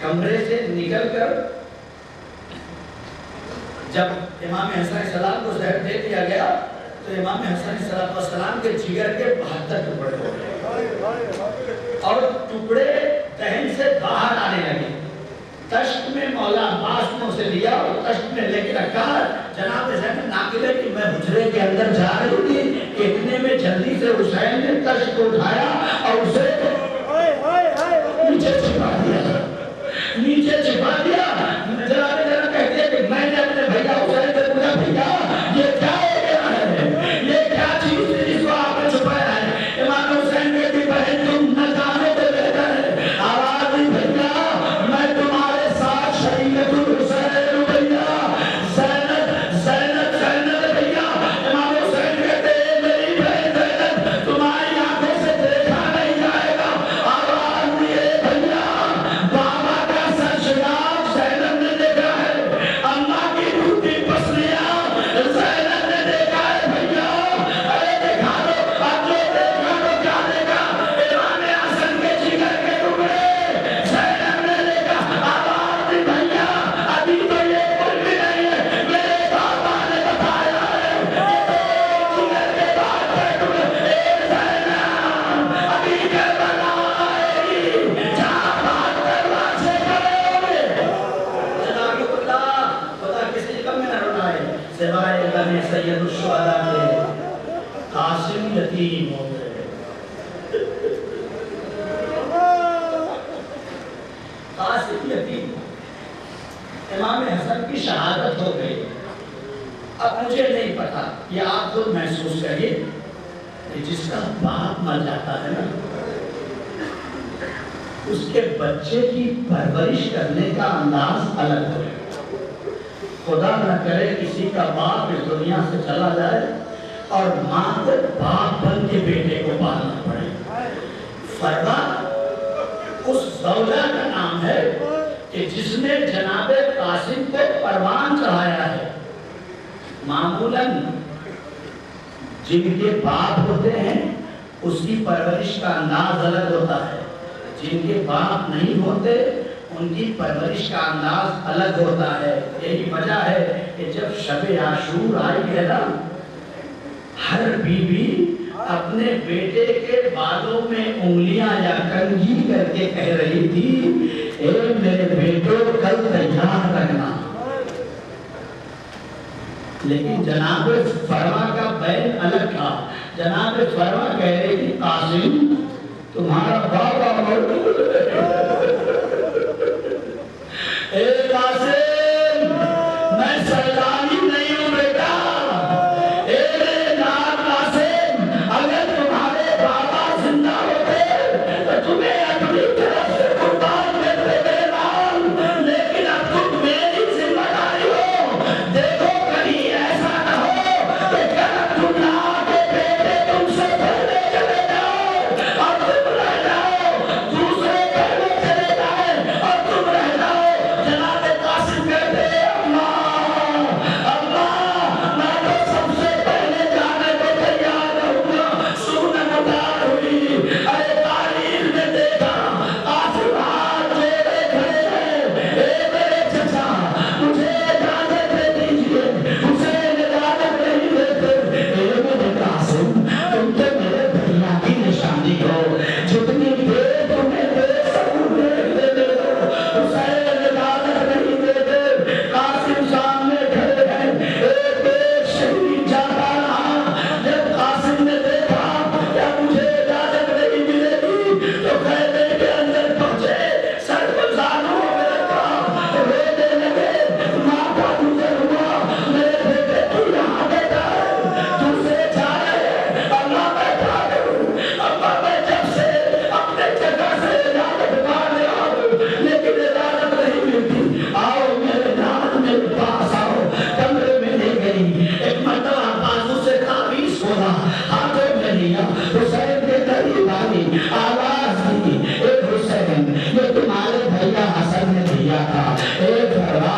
کمرے سے نکل کر جب امام حسن علیہ السلام کو زہر دے دیا گیا تو امام حسن علیہ السلام کے جگر کے 72 ٹکڑے ہو گئے اور ٹکڑے دہن سے باہر آنے لگے۔ تشت میں مولا عباس نے اسے لیا اور تشت میں لے کے رکھا۔ جناب زینب ناقل ہے کہ میں حجرے کے اندر جا رہی تھی، اتنے میں جلدی سے حسین نے تشت کو اٹھایا اور اسے نیچے چھپا دیا، نیچے چھپا دیا۔ جناب زینب کہتے ہیں کہ میں نے اپنے بھیا حسین سے پوچھا بھیا یہ کیا ہو گیا ہے، یہ کیا چیز ہے جس کو آپ نے چھپایا ہے؟ امام حسین کہتی بہن تم نہ جانے تو بہتر ہے، آواز دی بھیا میں تمہارے ساتھ شریعت الحسین بھیا، زینب زینب زینب بھیا۔ امام حسین کہتے ہیں میری بہن زینب تمہاری آنکھوں سے دیکھا نہیں جائے گا، آواز دیے بھیا بابا کا سر شراب زینب نے دیکھا ہے، اماں کی روٹی پسلیاں زینب نے دیکھا ہے بھیا، ارے دکھا دو اب جو دیکھا تو کیا دیکھا؟ امام حسن کے جگر کے ٹکڑے زینب نے دیکھا۔ آواز دی بھیا ابھی تو یہ کچھ بھی نہیں ہے، میرے بابا نے بتایا ہے یہ جگر کے بعد کے ٹکڑے ایک زینب ابھی کربلا آئے گی جہاں بات دروازے کھڑے ہوں گے۔ جناب اللہ خدا کسی کم میں نہ رونا ہے سوائے غم سید الشہداء کے، قاسم یتیم ہو گئے، قاسم یتیم ہو گئے، امام حسن کی شہادت ہو گئی۔ اب مجھے نہیں پتا، یہ آپ خود محسوس کریے جس کا باپ مر جاتا ہے نا، اس کے بچے کی پرورش کرنے کا انداز الگ ہو. خدا نہ کرے کسی کا باپ اس دنیا سے چلا جائے اور ماں کو باپ بن کے بیٹے کو پالنا پڑے. فروا اس زوجہ کا نام ہے کہ جس نے جناب قاسم کو پروان چڑھایا ہے. معمولاً جن کے باپ ہوتے ہیں اس کی پرورش کا انداز الگ ہوتا ہے، جن کے باپ نہیں ہوتے ان کی پرورش کا انداز الگ ہوتا ہے. یہی وجہ ہے کہ جب شب عاشور آئی ہے نا، ہر بیوی اپنے بیٹے کے بالوں میں انگلیاں یا کنگھی کر کے کہہ رہی تھی، اے میرے بیٹو کل تیار رکھنا. لیکن جناب فرما کا بیان الگ تھا. جناب فرما کہہ رہے تھی قاسم تمہارا بابا موجود ہے. اے قاسم میں سرداری نہیں ہوں بیٹا. اے میرے نام قاسم، اگر تمہارے بابا زندہ ہوتے تو تمہیں اپنی طرف سے قربان دیتے میرے نام. لیکن اب تم میری ذمہ داری ہو. دیکھو کہیں ایسا نہ ہو کہ کل تم نہ آگے بیٹے تم سے پہلے چلے جاؤ اور تم رہ جاؤ، دوسرے پہلے چلے جائیں اور تم رہ جاؤ. جناب قاسم کہتے ہیں اللہ میں تو سب سے پہلے جانے کو تیار رہوں گا. سنن مدار ہوئی. ارے تاریخ میں دیکھا قاسم ہاتھ جوڑے کھڑے ہیں. اے میرے چچا مجھے اجازت دے دیجئے. حسین اجازت نہیں دیتے. اے میرے قاسم تم تو میرے بھیا کی نشانی ہو. جتنی دیر تمہیں دے سکوں دیکھ دے دو. حسین اجازت نہیں دیتے. قاسم سامنے کھڑے ہیں. ایک ایک شہید جاتا رہا. جب قاسم نے دیکھا کہ مجھے اجازت نہیں ملے گی تو خیمے کے اندر پہنچے. سر کو زانوں میں رکھا، رونے لگے. ماں کا گزر ہوا. میرے بیٹے تو یہاں بیٹھا ہے، دوسرے جا رہے ہیں. اللہ بیٹھا ہوں. ابا میں جب سے اپنے جگہ سے اجازت مانگے آؤں لیکن اجازت نہیں ملتی. آؤ میرے نام میرے پاس آؤ. کمرے میں لے گئی. ایک مرتبہ بازو سے تعویذ کھولا، ہاتھوں میں لیا. حسین کے قریب آئی، آواز دی، اے حسین یہ تمہارے بھیا حسن نے دیا تھا. اے فرما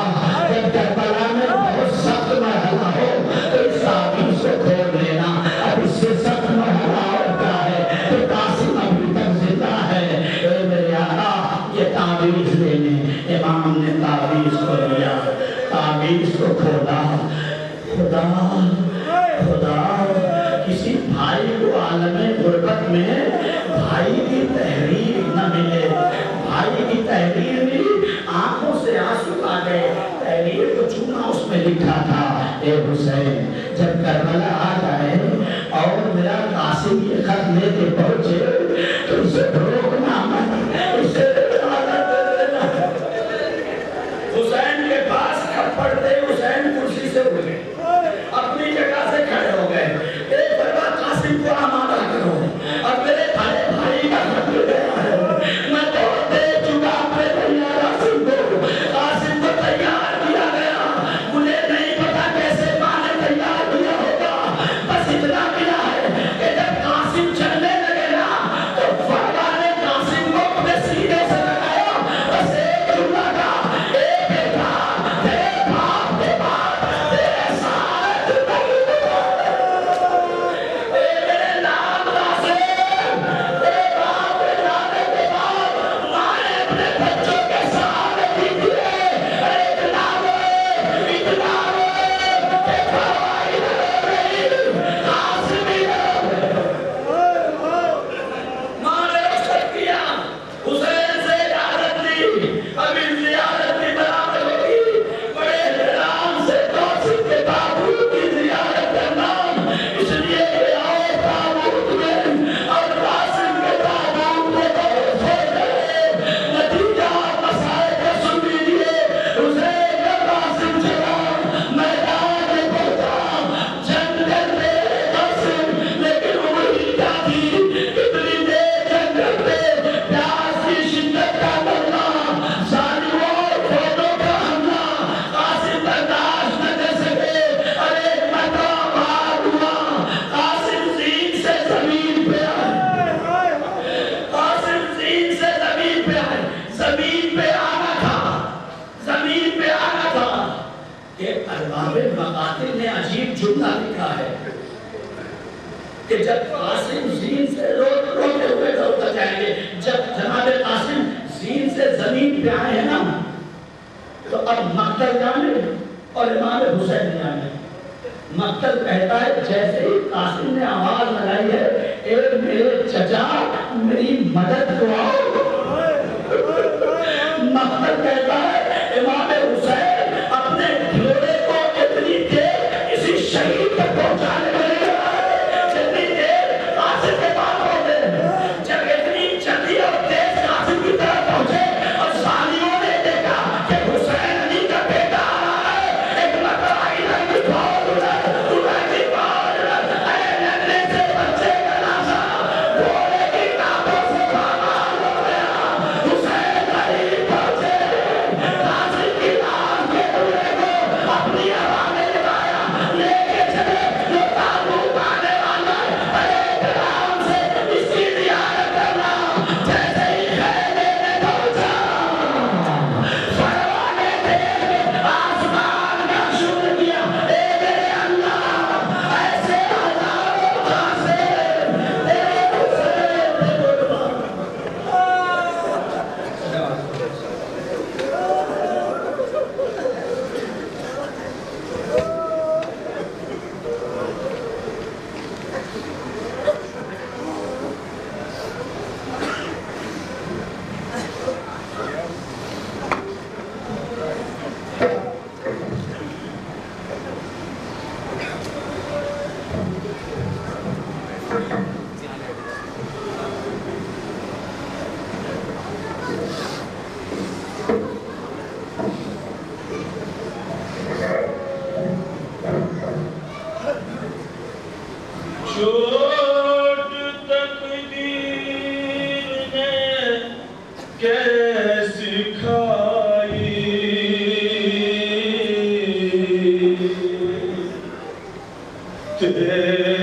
جب کربلا میں بہت سخت مرحلہ ہو تو اس تعویذ کو کھول لینا. اب اس سے سخت مرحلہ اور کیا ہے کہ قاسم ابھی تک زندہ ہے. اے میرے آقا یہ تعویذ لینے. امام نے تعویذ کو لیا، تعویذ کو کھولا. خدا خدا کسی بھائی کو عالم غربت میں بھائی کی تحریر نہ ملے. بھائی کی تحریر ملی، آنکھوں سے آنسو آ گئے. تحریر کو چونا اس میں لکھا تھا، اے حسین جب کربلا آ جائے اور میرا قاسم یہ خط لے کے پہنچے تو اسے روکنا مت، اسے اجازت دے دینا. حسین کے پاس خط پڑھتے حسین کرسی سے اٹھ گئے، اپنی جگہ سے کھڑے ہو گئے. ایک بار قاسم کو آمادہ کرو اور میرے بھائی کا خط لے گیا ہے. میں بہت دیکھ چکا اپنے بھیا قاسم کو. قاسم کو تیار کیا گیا. مجھے نہیں پتا کیسے ماں نے تیار کیا ہوگا. بس اتنا کہ جب قاسم زین سے روتے ہوئے گھر اتر جائیں گے. جب جناب قاسم زین سے زمین پہ آئے ہیں نا تو اب مقتل جانے اور امام حسین جانے. مقتل کہتا ہے جیسے ہی قاسم نے آواز لگائی ہے اے میرے چچا میری مدد کو آؤ. مقتل کہتا ہے امام حسین اپنے گھوڑے کو اتنی دیر کسی شہید تک پہنچانے میں جتنی دیر قاسم کے پاس ہوتے ہیں. جب اتنی جلدی اور تیز قاسم کی طرف پہنچے اور سالیوں نے دیکھا کہ حسین علی کا بیٹا آ رہا ہے, ایک مطلب آئی رنگ بھاؤ اڑائی بار اے ننے سے بچے کا ناسا گھوڑے کی کانپوں سے بھاگال ہو گیا. حسین علی پہنچے قاسم کی نام کے ٹکڑے کو اپنی ہوا میں لگایا لے کے چلے جو تابوت آنے والا ہے ایک رام سے اس کی زیارت کرنا. جیسے ہی خیمے میں پہنچا فرمانے تھے آسمان کا شکر کیا اے میرے اللہ ایسے ہزاروں قاسم تیرے حسین پہ قربان.
چوٹ تقدیر نے کیسی کھائی تیرے